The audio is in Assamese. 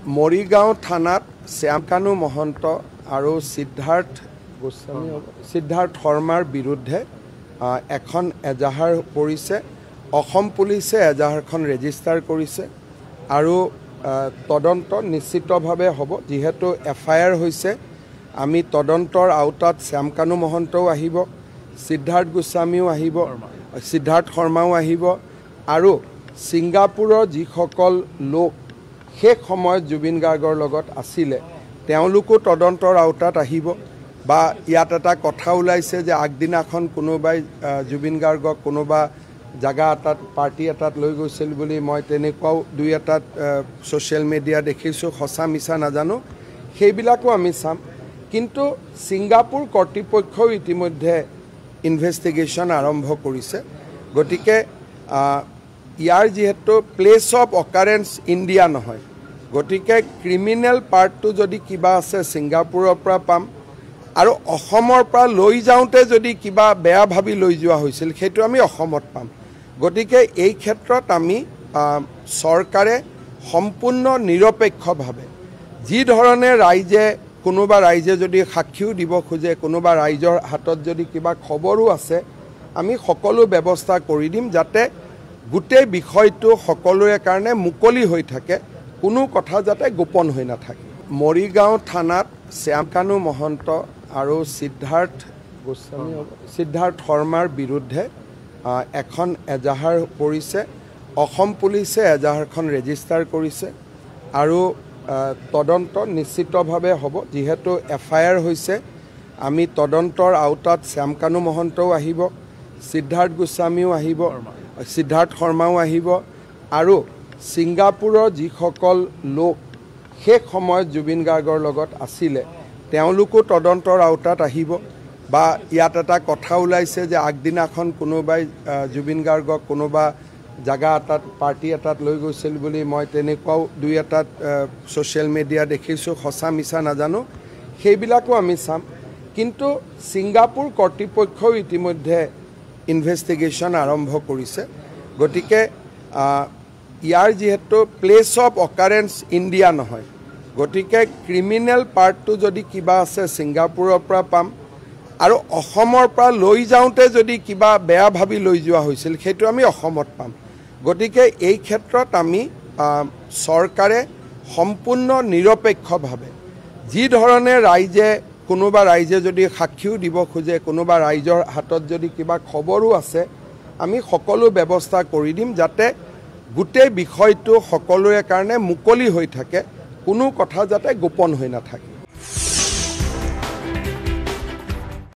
মৰিগাঁও থানাত শ্যামকানু মহন্ত আৰু সিদ্ধাৰ্থ শৰ্মাৰ বিৰুদ্ধে এখন এজাহাৰ পৰিছে। অসম পুলিচে এজাহাৰখন ৰেজিষ্টাৰ কৰিছে আৰু তদন্ত নিশ্চিতভাৱে হ'ব। যেহেতু এফআইআৰ হৈছে, আমি তদন্তৰ আওতাত শ্যামকানু মহন্তও আহিব, সিদ্ধাৰ্থ গোস্বামীও আহিব, সিদ্ধাৰ্থ শৰ্মাও আহিব আৰু ছিংগাপুৰৰ যিসকল লোক শেষ সময়ত জুবিন গাৰ্গৰ লগত আছিলে তেওঁলোকো তদন্তৰ আওতাত আহিব। বা ইয়াত এটা কথা ওলাইছে যে আগদিনাখন কোনোবাই জুবিন গাৰ্গক কোনোবা জাগা এটাত পাৰ্টি এটাত লৈ গৈছিল বুলি মই তেনেকুৱাও দুই এটাত ছ'চিয়েল মিডিয়া দেখিছোঁ, সঁচা মিছা নাজানো, সেইবিলাকো আমি চাম। কিন্তু ছিংগাপুৰ কৰ্তৃপক্ষও ইতিমধ্যে ইনভেষ্টিগেশ্যন আৰম্ভ কৰিছে। গতিকে ইয়াৰ যিহেতু প্লেচ অফ অকাৰেঞ্চ ইণ্ডিয়া নহয়, গতিকে ক্ৰিমিনেল পাৰ্টটো যদি কিবা আছে ছিংগাপুৰৰ পৰা পাম আৰু অসমৰ পৰা লৈ যাওঁতে যদি কিবা বেয়া ভাবি লৈ যোৱা হৈছিল সেইটো আমি অসমত পাম। গতিকে এই ক্ষেত্ৰত আমি চৰকাৰে সম্পূৰ্ণ নিৰপেক্ষভাৱে যি ধৰণে কোনোবা ৰাইজে যদি সাক্ষীও দিব খোজে, কোনোবা ৰাইজৰ হাতত যদি কিবা খবৰো আছে, আমি সকলো ব্যৱস্থা কৰি দিম যাতে গোটেই বিষয়টো সকলোৰে কাৰণে মুকলি হৈ থাকে, কোনো কথা যাতে গোপন হৈ নাথাকে। মৰিগাঁও থানাত শ্যামকানু মহন্ত আৰু সিদ্ধাৰ্থ শৰ্মাৰ বিৰুদ্ধে এখন এজাহাৰ পৰিছে। অসম পুলিচে এজাহাৰখন ৰেজিষ্টাৰ কৰিছে আৰু তদন্ত নিশ্চিতভাৱে হ'ব। যেহেতু এফআইআৰ হৈছে, আমি তদন্তৰ আওতাত শ্যামকানু মহন্তও আহিব, সিদ্ধাৰ্থ গোস্বামীও আহিব, সিদ্ধাৰ্থ শৰ্মাও আহিব আৰু ছিংগাপুৰৰ যিসকল লোক শেষ সময়ত জুবিন গাৰ্গৰ লগত আছিলে তেওঁলোকো তদন্তৰ আওতাত আহিব। বা ইয়াত এটা কথা ওলাইছে যে আগদিনাখন কোনোবাই জুবিন গাৰ্গক কোনোবা জাগা এটাত পাৰ্টি এটাত লৈ গৈছিল বুলি মই তেনেকুৱাও দুই এটাত ছ'চিয়েল মিডিয়া দেখিছোঁ, সঁচা মিছা নাজানো, সেইবিলাকো আমি চাম। কিন্তু ছিংগাপুৰ কৰ্তৃপক্ষও ইতিমধ্যে ইনভেষ্টিগেশ্যন আৰম্ভ কৰিছে। গতিকে ইয়াৰ যিহেতু প্লেচ অফ অকাৰেঞ্চ ইণ্ডিয়া নহয়, গতিকে ক্ৰিমিনেল পাৰ্টটো যদি কিবা আছে ছিংগাপুৰৰ পৰা পাম আৰু অসমৰ পৰা লৈ যাওঁতে যদি কিবা বেয়া ভাবি লৈ যোৱা হৈছিল সেইটো আমি অসমত পাম। গতিকে এই ক্ষেত্ৰত আমি চৰকাৰে সম্পূৰ্ণ নিৰপেক্ষভাৱে যি ধৰণে কোনোবা ৰাইজে যদি সাক্ষীও দিব খোজে, কোনোবা ৰাইজৰ হাতত যদি কিবা খবৰো আছে, আমি সকলো ব্যৱস্থা কৰি দিম যাতে গোটেই বিষয়টো সকলোৰে কাৰণে মুকলি হৈ থাকে, কোনো কথা যাতে গোপন হৈ নাথাকে।